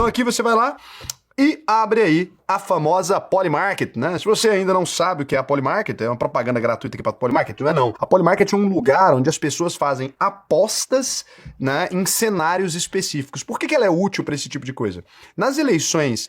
aqui você vai lá e abre aí a famosa Polymarket, né? Se você ainda não sabe o que é a Polymarket, é uma propaganda gratuita aqui para a Polymarket, não é não. A Polymarket é um lugar onde as pessoas fazem apostas, né, em cenários específicos. Por que ela é útil para esse tipo de coisa? Nas eleições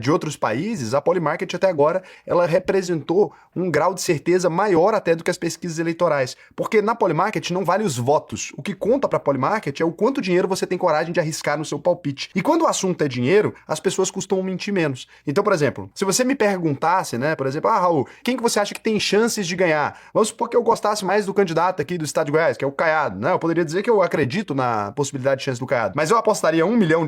de outros países, a Polymarket até agora, ela representou um grau de certeza maior até do que as pesquisas eleitorais. Porque na Polymarket não vale os votos. O que conta para a Polymarket é o quanto dinheiro você tem coragem de arriscar no seu palpite. E quando o assunto é dinheiro, as pessoas costumam mentir menos. Então, por exemplo, se você me perguntasse, né, por exemplo, Raul, quem que você acha que tem chances de ganhar? Vamos supor que eu gostasse mais do candidato aqui do estado de Goiás, que é o Caiado, né? Eu poderia dizer que eu acredito na possibilidade de chance do Caiado, mas eu apostaria $1 milhão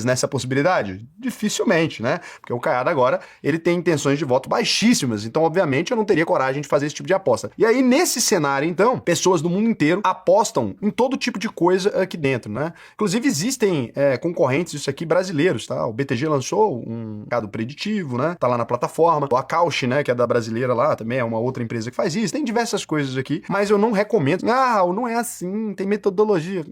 nessa possibilidade? Dificilmente, né? Porque o Caiado agora, ele tem intenções de voto baixíssimas, então, obviamente, eu não teria coragem de fazer esse tipo de aposta. E aí, nesse cenário, então, pessoas do mundo inteiro apostam em todo tipo de coisa aqui dentro, né? Inclusive, existem concorrentes disso aqui brasileiros, tá? O BTG lançou um mercado preditivo, né? Tá lá na plataforma. O Acauche, né, que é da brasileira lá, também é uma outra empresa que faz isso. Tem diversas coisas aqui, mas eu não recomendo. Não é assim, tem metodologia.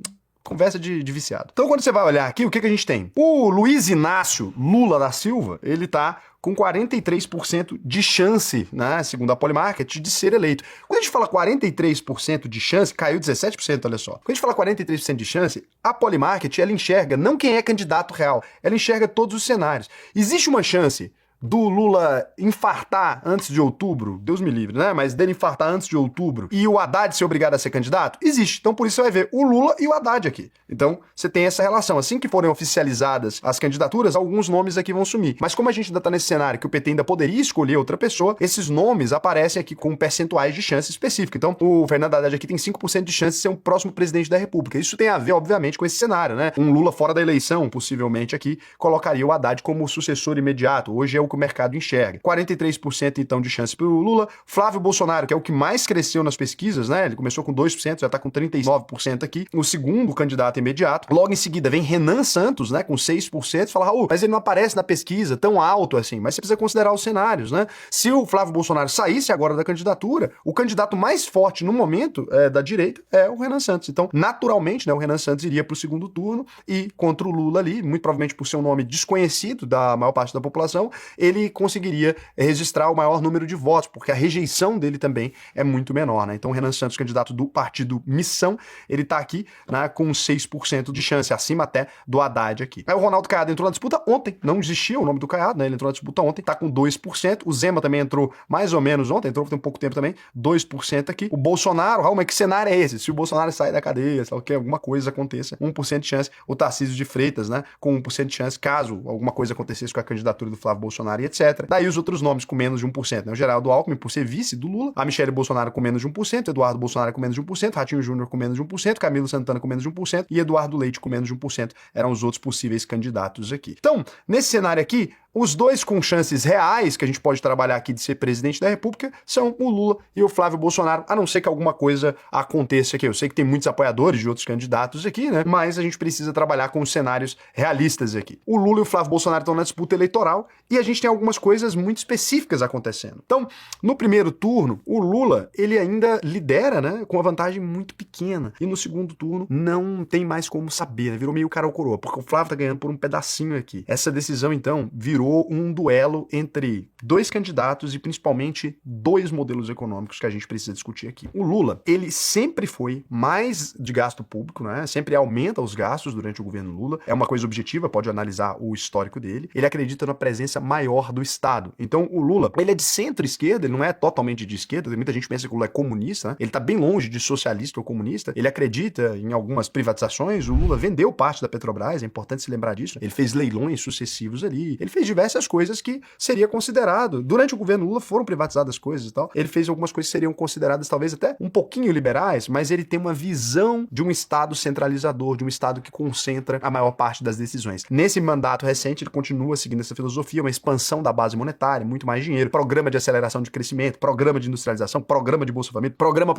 Conversa de viciado. Então, quando você vai olhar aqui, o que a gente tem? O Luiz Inácio Lula da Silva, ele tá com 43% de chance, né, segundo a Polymarket, de ser eleito. Quando a gente fala 43% de chance, caiu 17%, olha só. Quando a gente fala 43% de chance, a Polymarket, ela enxerga não quem é candidato real, ela enxerga todos os cenários. Existe uma chance do Lula infartar antes de outubro, Deus me livre, né? Mas dele infartar antes de outubro e o Haddad ser obrigado a ser candidato? Existe. Então, por isso você vai ver o Lula e o Haddad aqui. Então, você tem essa relação. Assim que forem oficializadas as candidaturas, alguns nomes aqui vão sumir. Mas como a gente ainda tá nesse cenário que o PT ainda poderia escolher outra pessoa, esses nomes aparecem aqui com percentuais de chance específica. Então, o Fernando Haddad aqui tem 5% de chance de ser um próximo presidente da República. Isso tem a ver, obviamente, com esse cenário, né? Um Lula fora da eleição, possivelmente aqui, colocaria o Haddad como sucessor imediato. Hoje é o que o mercado enxerga. 43% então de chance pro Lula. Flávio Bolsonaro, que é o que mais cresceu nas pesquisas, né? Ele começou com 2%, já tá com 39% aqui. O segundo candidato imediato. Logo em seguida vem Renan Santos, né? Com 6%. Fala, Raul, mas ele não aparece na pesquisa tão alto assim. Mas você precisa considerar os cenários, né? Se o Flávio Bolsonaro saísse agora da candidatura, o candidato mais forte no momento da direita é o Renan Santos. Então, naturalmente, né? O Renan Santos iria pro segundo turno e contra o Lula ali, muito provavelmente por ser um nome desconhecido da maior parte da população, ele conseguiria registrar o maior número de votos, porque a rejeição dele também é muito menor, né? Então, o Renan Santos, candidato do partido Missão, ele tá aqui, né, com 6% de chance, acima até do Haddad aqui. Aí o Ronaldo Caiado entrou na disputa ontem, não existia o nome do Caiado, né? Ele entrou na disputa ontem, tá com 2%. O Zema também entrou mais ou menos ontem, entrou tem um pouco tempo também, 2% aqui. O Bolsonaro, Raul, mas que cenário é esse? Se o Bolsonaro sair da cadeia, se alguma coisa aconteça, 1% de chance. O Tarcísio de Freitas, né, com 1% de chance, caso alguma coisa acontecesse com a candidatura do Flávio Bolsonaro e etc. Daí os outros nomes com menos de 1%, né? O Geraldo Alckmin, por ser vice do Lula, a Michelle Bolsonaro com menos de 1%, Eduardo Bolsonaro com menos de 1%, Ratinho Júnior com menos de 1%, Camilo Santana com menos de 1% e Eduardo Leite com menos de 1%. Eram os outros possíveis candidatos aqui. Então, nesse cenário aqui, os dois com chances reais que a gente pode trabalhar aqui de ser presidente da República são o Lula e o Flávio Bolsonaro, a não ser que alguma coisa aconteça aqui. Eu sei que tem muitos apoiadores de outros candidatos aqui, né? Mas a gente precisa trabalhar com os cenários realistas aqui. O Lula e o Flávio Bolsonaro estão na disputa eleitoral e a gente tem algumas coisas muito específicas acontecendo. Então, no primeiro turno, o Lula, ele ainda lidera, né? Com uma vantagem muito pequena. E no segundo turno, não tem mais como saber, né? Virou meio cara ou coroa, porque o Flávio tá ganhando por um pedacinho aqui. Essa decisão, então, virou um duelo entre dois candidatos e principalmente dois modelos econômicos que a gente precisa discutir aqui. O Lula, ele sempre foi mais de gasto público, né? Sempre aumenta os gastos durante o governo Lula. É uma coisa objetiva, pode analisar o histórico dele. Ele acredita na presença maior do Estado. Então, o Lula, ele é de centro-esquerda, ele não é totalmente de esquerda. Muita gente pensa que o Lula é comunista, né? Ele tá bem longe de socialista ou comunista. Ele acredita em algumas privatizações. O Lula vendeu parte da Petrobras, é importante se lembrar disso. Ele fez leilões sucessivos ali. Ele fez diversas coisas que seria considerado. Durante o governo Lula foram privatizadas coisas e tal. Ele fez algumas coisas que seriam consideradas talvez até um pouquinho liberais, mas ele tem uma visão de um Estado centralizador, de um Estado que concentra a maior parte das decisões. Nesse mandato recente, ele continua seguindo essa filosofia, uma expansão da base monetária, muito mais dinheiro, programa de aceleração de crescimento, programa de industrialização, programa de Bolsa Família, programa,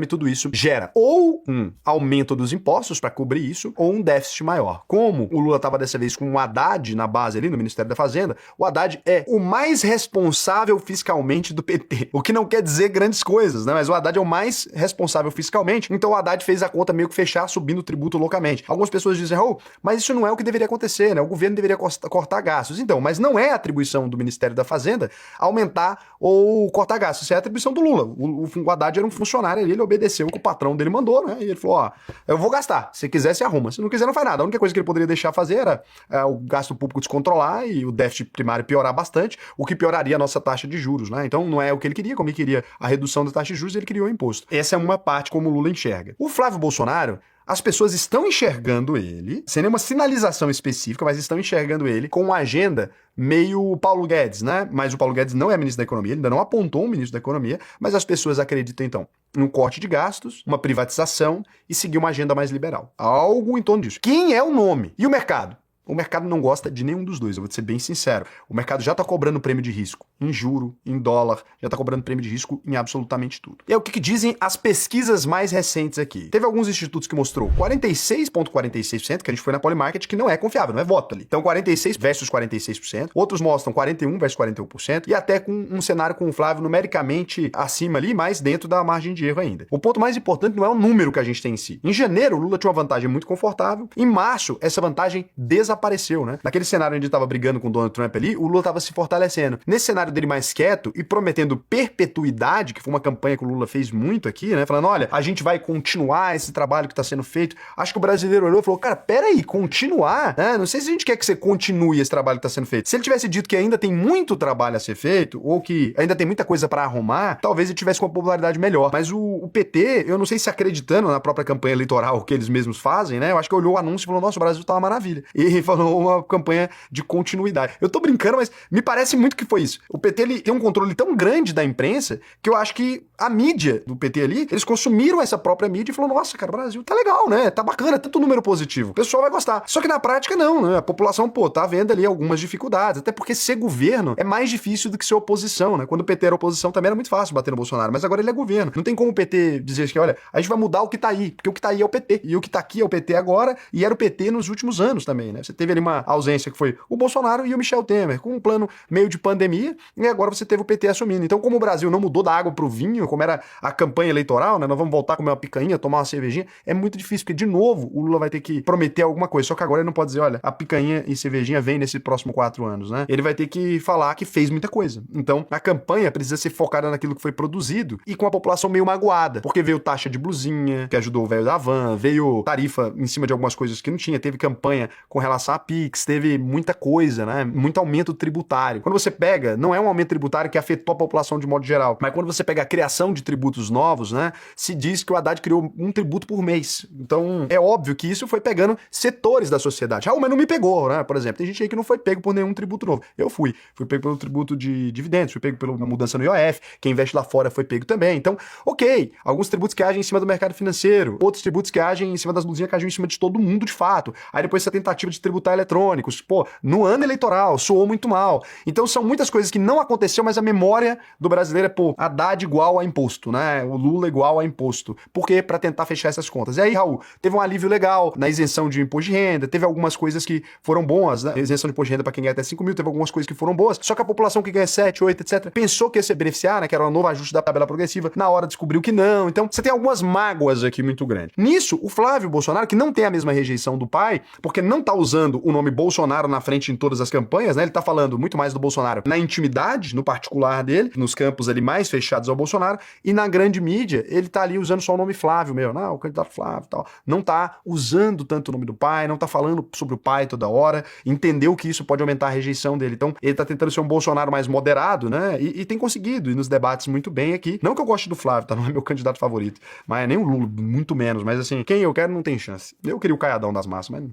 e tudo isso gera ou um aumento dos impostos para cobrir isso, ou um déficit maior. Como o Lula estava dessa vez com um Haddad na base ali, no Ministério da Fazenda, Fazenda, o Haddad é o mais responsável fiscalmente do PT. O que não quer dizer grandes coisas, né? Mas o Haddad é o mais responsável fiscalmente, então o Haddad fez a conta meio que fechar, subindo o tributo loucamente. Algumas pessoas dizem, mas isso não é o que deveria acontecer, né? O governo deveria cortar gastos. Então, mas não é a atribuição do Ministério da Fazenda aumentar ou cortar gastos. Isso é a atribuição do Lula. O Haddad era um funcionário ali, ele obedeceu o que o patrão dele mandou, né? E ele falou, eu vou gastar. Se quiser, se arruma. Se não quiser, não faz nada. A única coisa que ele poderia deixar fazer era o gasto público descontrolar e o déficit primário piorar bastante, o que pioraria a nossa taxa de juros, né? Então não é o que ele queria, como ele queria a redução da taxa de juros, ele criou o imposto. Essa é uma parte como o Lula enxerga. O Flávio Bolsonaro, as pessoas estão enxergando ele, sem nenhuma sinalização específica, mas estão enxergando ele com uma agenda meio Paulo Guedes, né? Mas o Paulo Guedes não é ministro da Economia, ele ainda não apontou um ministro da Economia, mas as pessoas acreditam, então, num corte de gastos, uma privatização e seguir uma agenda mais liberal. Algo em torno disso. Quem é o nome? E o mercado? O mercado não gosta de nenhum dos dois, eu vou ser bem sincero. O mercado já está cobrando prêmio de risco em juro, em dólar, já está cobrando prêmio de risco em absolutamente tudo. E é o que dizem as pesquisas mais recentes aqui. Teve alguns institutos que mostrou 46,46%, que a gente foi na Polymarket, que não é confiável, não é voto ali. Então 46 versus 46%, outros mostram 41 versus 41%, e até com um cenário com o Flávio numericamente acima ali, mas dentro da margem de erro ainda. O ponto mais importante não é o número que a gente tem em si. Em janeiro, o Lula tinha uma vantagem muito confortável, em março, essa vantagem desapareceu, né? Naquele cenário onde ele estava brigando com o Donald Trump ali, o Lula estava se fortalecendo. Nesse cenário dele mais quieto e prometendo perpetuidade, que foi uma campanha que o Lula fez muito aqui, né? Falando, olha, a gente vai continuar esse trabalho que está sendo feito. Acho que o brasileiro olhou e falou, cara, peraí, continuar? Não sei se a gente quer que você continue esse trabalho que está sendo feito. Se ele tivesse dito que ainda tem muito trabalho a ser feito, ou que ainda tem muita coisa para arrumar, talvez ele tivesse com uma popularidade melhor. Mas o PT, eu não sei se acreditando na própria campanha eleitoral que eles mesmos fazem, né? Eu acho que olhou o anúncio e falou, nossa, o Brasil tá uma maravilha. E falou uma campanha de continuidade. Eu tô brincando, mas me parece muito que foi isso. O PT, ele tem um controle tão grande da imprensa que eu acho que a mídia do PT ali, eles consumiram essa própria mídia e falaram, nossa, cara, o Brasil tá legal, né? Tá bacana, tanto número positivo. O pessoal vai gostar. Só que na prática não, né? A população, tá vendo ali algumas dificuldades. Até porque ser governo é mais difícil do que ser oposição, né? Quando o PT era oposição também era muito fácil bater no Bolsonaro, mas agora ele é governo. Não tem como o PT dizer que, olha, a gente vai mudar o que tá aí, porque o que tá aí é o PT. E o que tá aqui é o PT agora, e era o PT nos últimos anos também, né? Você teve ali uma ausência que foi o Bolsonaro e o Michel Temer, com um plano meio de pandemia, e agora você teve o PT assumindo. Então, como o Brasil não mudou da água pro vinho, como era a campanha eleitoral, né? Nós vamos voltar a comer uma picanha, tomar uma cervejinha, é muito difícil, porque, de novo, o Lula vai ter que prometer alguma coisa. Só que agora ele não pode dizer, olha, a picanha e cervejinha vem nesse próximo 4 anos, né? Ele vai ter que falar que fez muita coisa. Então, a campanha precisa ser focada naquilo que foi produzido e com a população meio magoada, porque veio taxa de blusinha, que ajudou o velho da van, veio tarifa em cima de algumas coisas que não tinha, teve campanha com relação a Pix, teve muita coisa, né? Muito aumento tributário. Quando você pega, não é um aumento tributário que afetou a população de modo geral, mas quando você pega a criação de tributos novos, né? Se diz que o Haddad criou um tributo por mês. Então, é óbvio que isso foi pegando setores da sociedade. Mas não me pegou, né? Por exemplo, tem gente aí que não foi pego por nenhum tributo novo. Eu fui pego pelo tributo de dividendos, fui pego pela mudança no IOF, quem investe lá fora foi pego também. Então, ok, alguns tributos que agem em cima do mercado financeiro, outros tributos que agem em cima das luzinhas que agem em cima de todo mundo de fato. Aí depois essa tentativa de tributar eletrônicos, no ano eleitoral, soou muito mal. Então são muitas coisas que não aconteceu, mas a memória do brasileiro é, Haddad igual a imposto, né? O Lula igual a imposto. Por quê? Pra tentar fechar essas contas. E aí, Raul, teve um alívio legal na isenção de imposto de renda, teve algumas coisas que foram boas, né? Isenção de imposto de renda pra quem ganha até 5 mil, teve algumas coisas que foram boas, só que a população que ganha 7, 8, etc., pensou que ia se beneficiar, né? Que era um novo ajuste da tabela progressiva, na hora descobriu que não. Então, você tem algumas mágoas aqui muito grandes. Nisso, o Flávio Bolsonaro, que não tem a mesma rejeição do pai, porque não tá usando o nome Bolsonaro na frente em todas as campanhas, né? Ele tá falando muito mais do Bolsonaro na intimidade, no particular dele, nos campos ali mais fechados ao Bolsonaro, e na grande mídia, ele tá ali usando só o nome Flávio mesmo, não, o candidato Flávio e tal. Não tá usando tanto o nome do pai, não tá falando sobre o pai toda hora, entendeu que isso pode aumentar a rejeição dele. Então, ele tá tentando ser um Bolsonaro mais moderado, né? E tem conseguido ir nos debates muito bem aqui. Não que eu goste do Flávio, tá? Não é meu candidato favorito, mas nem o Lula, muito menos. Mas assim, quem eu quero não tem chance. Eu queria o Caiadão das massas, mas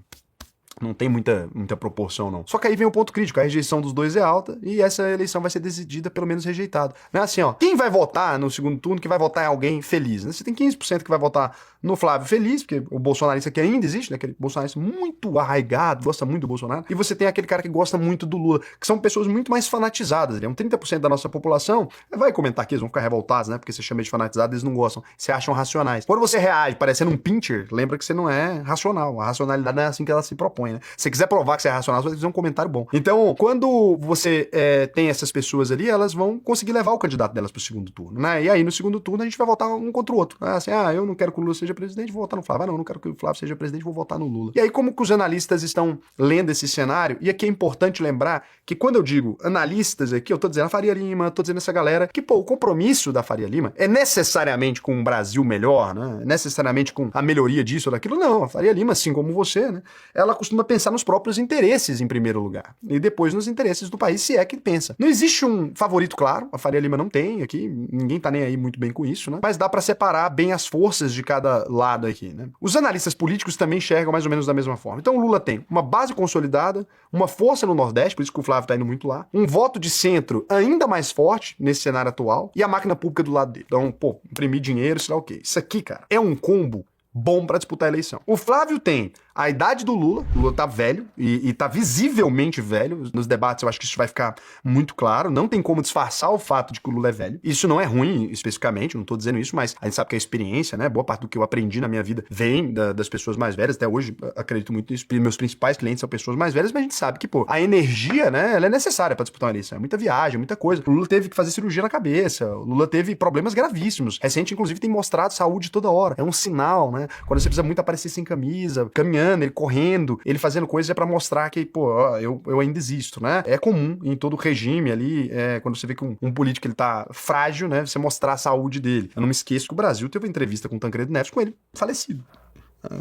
não tem muita proporção, não. Só que aí vem o ponto crítico, a rejeição dos dois é alta e essa eleição vai ser decidida pelo menos rejeitado. Não é assim, ó, quem vai votar no segundo turno, que vai votar em alguém feliz, né? Você tem 15% que vai votar no Flávio feliz, porque o bolsonarista que ainda existe, né? Aquele bolsonarista muito arraigado, gosta muito do Bolsonaro, e você tem aquele cara que gosta muito do Lula, que são pessoas muito mais fanatizadas, né? 30% da nossa população vai comentar que eles vão ficar revoltados, né? Porque você chama de fanatizado, eles não gostam, se acham racionais. Quando você reage parecendo um pincher, lembra que você não é racional, a racionalidade não é assim que ela se propõe. põe, né? Se você quiser provar que você é racional, você vai fazer um comentário bom. Então, quando você tem essas pessoas ali, elas vão conseguir levar o candidato delas pro segundo turno, né? E aí, no segundo turno, a gente vai votar um contra o outro. Assim, eu não quero que o Lula seja presidente, vou votar no Flávio. Não, eu não quero que o Flávio seja presidente, vou votar no Lula. E aí, como que os analistas estão lendo esse cenário? E aqui é importante lembrar que quando eu digo analistas aqui, eu tô dizendo a Faria Lima, tô dizendo essa galera, que, pô, o compromisso da Faria Lima é necessariamente com um Brasil melhor, né? Necessariamente com a melhoria disso ou daquilo. Não, a Faria Lima, assim como você, né? Ela costuma pensar nos próprios interesses em primeiro lugar. E depois nos interesses do país, se é que pensa. Não existe um favorito claro, a Faria Lima não tem aqui, ninguém tá nem aí muito bem com isso, né? Mas dá pra separar bem as forças de cada lado aqui, né? Os analistas políticos também enxergam mais ou menos da mesma forma. Então o Lula tem uma base consolidada, uma força no Nordeste, por isso que o Flávio tá indo muito lá, um voto de centro ainda mais forte nesse cenário atual e a máquina pública do lado dele. Então, pô, imprimir dinheiro, sei lá o quê. Isso aqui, cara, é um combo bom pra disputar a eleição. O Flávio tem a idade do Lula, o Lula tá velho e tá visivelmente velho. Nos debates eu acho que isso vai ficar muito claro. Não tem como disfarçar o fato de que o Lula é velho. Isso não é ruim especificamente, não tô dizendo isso, mas a gente sabe que a experiência, né, boa parte do que eu aprendi na minha vida vem das pessoas mais velhas. Até hoje acredito muito nisso. Meus principais clientes são pessoas mais velhas, mas a gente sabe que, pô, a energia, né, ela é necessária pra disputar uma eleição. É muita viagem, muita coisa. O Lula teve que fazer cirurgia na cabeça. O Lula teve problemas gravíssimos. Recente, inclusive, tem mostrado saúde toda hora. É um sinal, né? Quando você precisa muito aparecer sem camisa, caminhando, ele correndo, ele fazendo coisas é pra mostrar que, pô, eu ainda existo, né? É comum em todo regime ali, quando você vê que um político ele tá frágil, né? Você mostrar a saúde dele. Eu não me esqueço que o Brasil teve uma entrevista com o Tancredo Neves com ele falecido.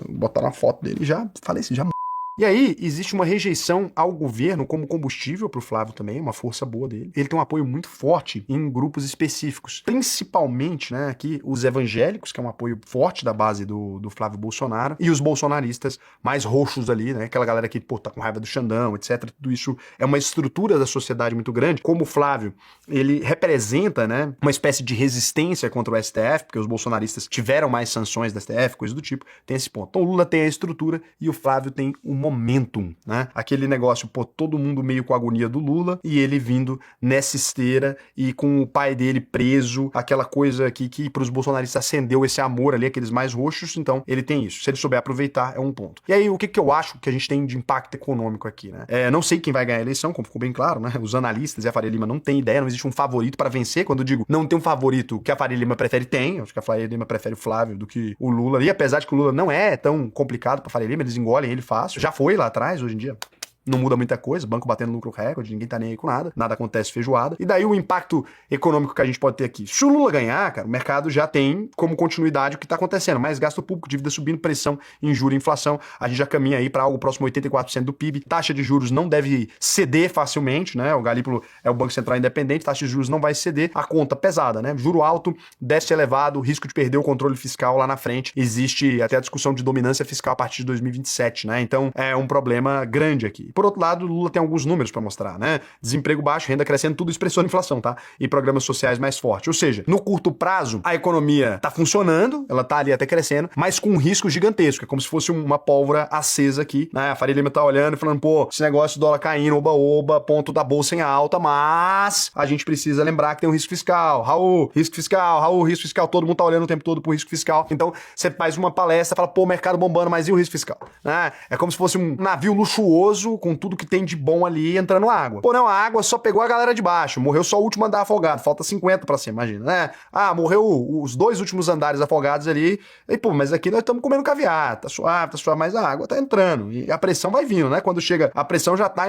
Botaram a foto dele já falecido, já. E aí, existe uma rejeição ao governo como combustível pro Flávio também, uma força boa dele. Ele tem um apoio muito forte em grupos específicos, principalmente, né, aqui os evangélicos, que é um apoio forte da base do Flávio Bolsonaro, e os bolsonaristas mais roxos ali, né, aquela galera que, pô, tá com raiva do Xandão, etc. Tudo isso é uma estrutura da sociedade muito grande. Como o Flávio, ele representa, né, uma espécie de resistência contra o STF, porque os bolsonaristas tiveram mais sanções da STF, coisa do tipo, tem esse ponto. Então o Lula tem a estrutura e o Flávio tem momentum, né? Aquele negócio, pô, todo mundo meio com a agonia do Lula e ele vindo nessa esteira e com o pai dele preso, aquela coisa que pros bolsonaristas acendeu esse amor ali, aqueles mais roxos, então ele tem isso. Se ele souber aproveitar, é um ponto. E aí, o que eu acho que a gente tem de impacto econômico aqui, né? Não sei quem vai ganhar a eleição, como ficou bem claro, né? Os analistas e a Faria Lima não tem ideia, não existe um favorito para vencer. Quando eu digo não tem um favorito que a Faria Lima prefere, tem. Eu acho que a Faria Lima prefere o Flávio do que o Lula. E apesar de que o Lula não é tão complicado pra Faria Lima, eles engolem ele fácil. Já foi lá atrás, hoje em dia não muda muita coisa, banco batendo lucro recorde, ninguém tá nem aí com nada acontece feijoada. E daí o impacto econômico que a gente pode ter aqui. Se o Lula ganhar, cara, o mercado já tem como continuidade o que tá acontecendo. Mais gasto público, dívida subindo, pressão em juros e inflação. A gente já caminha aí para algo próximo a 84% do PIB. Taxa de juros não deve ceder facilmente, né? O Galípolo é o Banco Central independente, taxa de juros não vai ceder. A conta pesada, né? Juro alto, déficit elevado, risco de perder o controle fiscal lá na frente. Existe até a discussão de dominância fiscal a partir de 2027, né? Então é um problema grande aqui. Por outro lado, o Lula tem alguns números para mostrar, né? Desemprego baixo, renda crescendo, tudo expressou a inflação, tá? E programas sociais mais fortes. Ou seja, no curto prazo, a economia tá funcionando, ela tá ali até crescendo, mas com um risco gigantesco. É como se fosse uma pólvora acesa aqui, né? A Faria Lima tá olhando e falando, pô, esse negócio de dólar caindo, oba-oba, ponto da bolsa em alta, mas a gente precisa lembrar que tem um risco fiscal. Raul, risco fiscal, todo mundo tá olhando o tempo todo pro risco fiscal. Então, você faz uma palestra, fala, pô, mercado bombando, mas e o risco fiscal? Né? É como se fosse um navio luxuoso com tudo que tem de bom ali entrando água. Pô, não, a água só pegou a galera de baixo, morreu só o último andar afogado, falta 50 pra cima, imagina, né? Ah, morreu os 2 últimos andares afogados ali, e pô, mas aqui nós estamos comendo caviar, tá suave, mas a água tá entrando, e a pressão vai vindo, né? Quando chega, a pressão já tá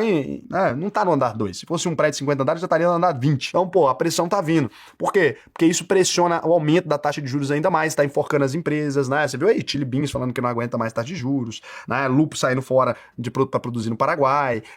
não tá no andar 2, se fosse um prédio de 50 andares, já estaria no andar 20. Então, pô, a pressão tá vindo. Por quê? Porque isso pressiona o aumento da taxa de juros ainda mais, tá enforcando as empresas, né? Você viu aí, Chili Beans falando que não aguenta mais taxa de juros, né? Lupo saindo fora de produto pra produzir no Paraguai.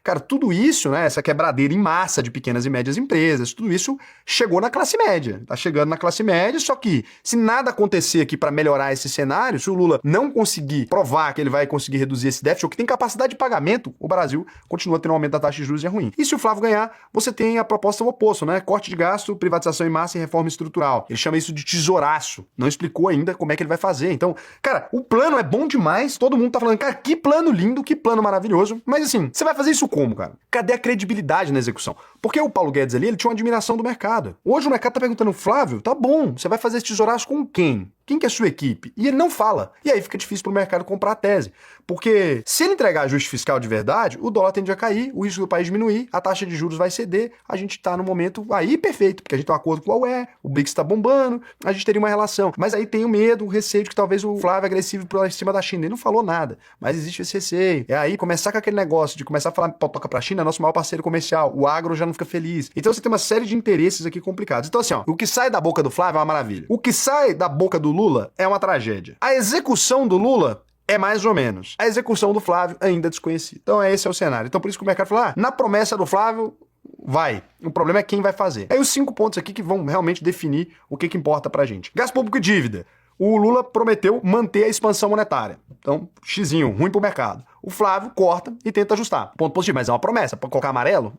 Cara, tudo isso, né, essa quebradeira em massa de pequenas e médias empresas, tudo isso chegou na classe média. Tá chegando na classe média, só que se nada acontecer aqui para melhorar esse cenário, se o Lula não conseguir provar que ele vai conseguir reduzir esse déficit ou que tem capacidade de pagamento, o Brasil continua tendo um aumento da taxa de juros e é ruim. E se o Flávio ganhar, você tem a proposta oposta, né? Corte de gasto, privatização em massa e reforma estrutural. Ele chama isso de tesouraço. Não explicou ainda como é que ele vai fazer. Então, cara, o plano é bom demais, todo mundo tá falando, cara, que plano lindo, que plano maravilhoso, mas assim, você vai fazer isso como, cara? Cadê a credibilidade na execução? Porque o Paulo Guedes ali, ele tinha uma admiração do mercado. Hoje o mercado tá perguntando, Flávio, tá bom, você vai fazer esse tesouraço com quem? Quem que é a sua equipe? E ele não fala. E aí fica difícil para o mercado comprar a tese. Porque se ele entregar ajuste fiscal de verdade, o dólar tende a cair, o risco do país diminuir, a taxa de juros vai ceder, a gente está no momento aí perfeito, porque a gente tem um acordo com a UE, o BRICS está bombando, a gente teria uma relação. Mas aí tem o medo, o receio de que talvez o Flávio é agressivo por cima da China. Ele não falou nada, mas existe esse receio. É aí começar com aquele negócio de começar a falar toca para a China, é nosso maior parceiro comercial, o agro já não fica feliz. Então você tem uma série de interesses aqui complicados. Então assim, ó, o que sai da boca do Flávio é uma maravilha. O que sai da boca do Lula é uma tragédia. A execução do Lula é mais ou menos. A execução do Flávio ainda é desconhecida. Então esse é o cenário. Então por isso que o mercado fala, na promessa do Flávio, vai. O problema é quem vai fazer. Aí os 5 pontos aqui que vão realmente definir o que importa pra gente. Gasto público e dívida. O Lula prometeu manter a expansão monetária. Então, xizinho, ruim pro mercado. O Flávio corta e tenta ajustar. Ponto positivo, mas é uma promessa. Pra colocar amarelo?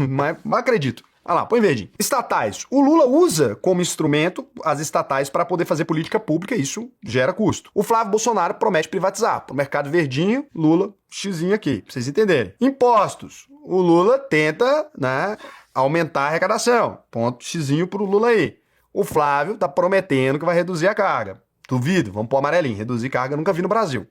mas acredito. Olha lá, põe verdinho. Estatais. O Lula usa como instrumento as estatais para poder fazer política pública e isso gera custo. O Flávio Bolsonaro promete privatizar. Pro mercado verdinho, Lula, xizinho aqui, pra vocês entenderem. Impostos. O Lula tenta, né, aumentar a arrecadação. Ponto xizinho pro Lula aí. O Flávio tá prometendo que vai reduzir a carga. Duvido, vamos pôr amarelinho. Reduzir carga nunca vi no Brasil.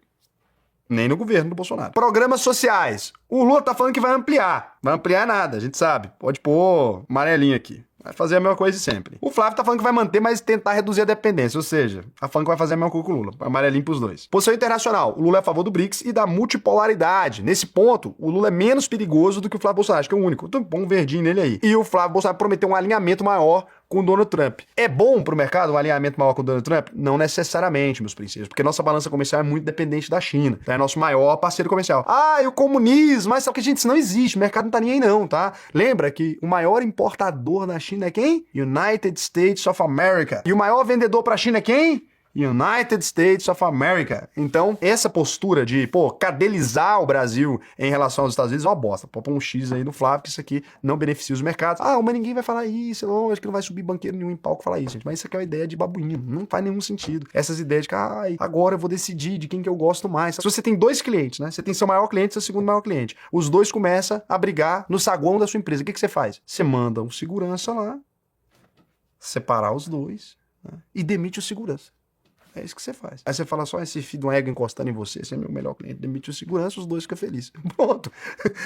Nem no governo do Bolsonaro. Programas sociais. O Lula tá falando que vai ampliar. Vai ampliar nada, a gente sabe. Pode pôr amarelinho aqui. Vai fazer a mesma coisa de sempre. O Flávio tá falando que vai manter, mas tentar reduzir a dependência. Ou seja, tá falando que vai fazer a mesma coisa com o Lula. Amarelinho pros dois. Posição internacional. O Lula é a favor do BRICS e da multipolaridade. Nesse ponto, o Lula é menos perigoso do que o Flávio Bolsonaro. Acho que é o único. Então, põe um verdinho nele aí. E o Flávio Bolsonaro prometeu um alinhamento maior com o Donald Trump. É bom pro mercado um alinhamento maior com o Donald Trump? Não necessariamente, meus princípios, porque nossa balança comercial é muito dependente da China. É nosso maior parceiro comercial. Ah, e o comunismo, mas só que, gente, isso não existe. O mercado não tá nem aí não, tá? Lembra que o maior importador da China é quem? United States of America. E o maior vendedor pra China é quem? United States of America. Então, essa postura de, cadelizar o Brasil em relação aos Estados Unidos é uma bosta. Põe um X aí no Flávio, que isso aqui não beneficia os mercados. Ah, mas ninguém vai falar isso, acho que não vai subir banqueiro nenhum em palco falar isso, gente. Mas isso aqui é uma ideia de babuíno, não faz nenhum sentido. Essas ideias de que, agora eu vou decidir de quem que eu gosto mais. Se você tem 2 clientes, né? Você tem seu maior cliente e seu segundo maior cliente. Os dois começam a brigar no saguão da sua empresa. O que você faz? Você manda um segurança lá, separar os dois, né? E demite o segurança. É isso que você faz. Aí você fala só esse filho de um ego encostando em você, esse é meu melhor cliente, demite o segurança, os dois ficam felizes. Pronto.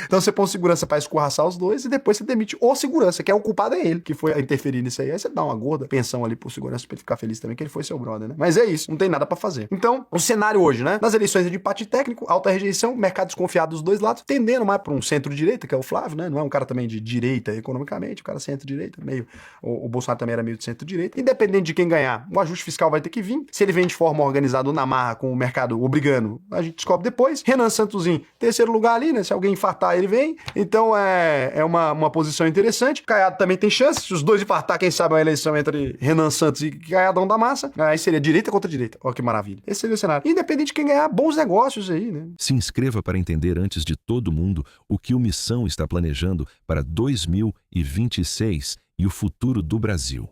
Então você põe o segurança pra escorraçar os dois e depois você demite o segurança, que é o culpado é ele, que foi interferir nisso aí. Aí você dá uma gorda pensão ali pro segurança pra ele ficar feliz também, que ele foi seu brother, né? Mas é isso, não tem nada pra fazer. Então, o cenário hoje, né? Nas eleições é de empate técnico, alta rejeição, mercado desconfiado dos dois lados, tendendo mais pra um centro-direita, que é o Flávio, né? Não é um cara também de direita economicamente, o cara centro-direita, meio... O Bolsonaro também era meio de centro-direita. Independente de quem ganhar, o ajuste fiscal vai ter que vir. Se ele vem de forma organizada ou na marra com o mercado obrigando, a gente descobre depois. Renan Santosinho, terceiro lugar ali, né? Se alguém infartar, ele vem. Então é uma posição interessante. Caiado também tem chance. Se os dois infartar, quem sabe uma eleição entre Renan Santos e Caiadão da Massa. Aí seria direita contra direita. Olha que maravilha. Esse seria o cenário. Independente de quem ganhar, bons negócios aí, né? Se inscreva para entender antes de todo mundo o que o Missão está planejando para 2026 e o futuro do Brasil.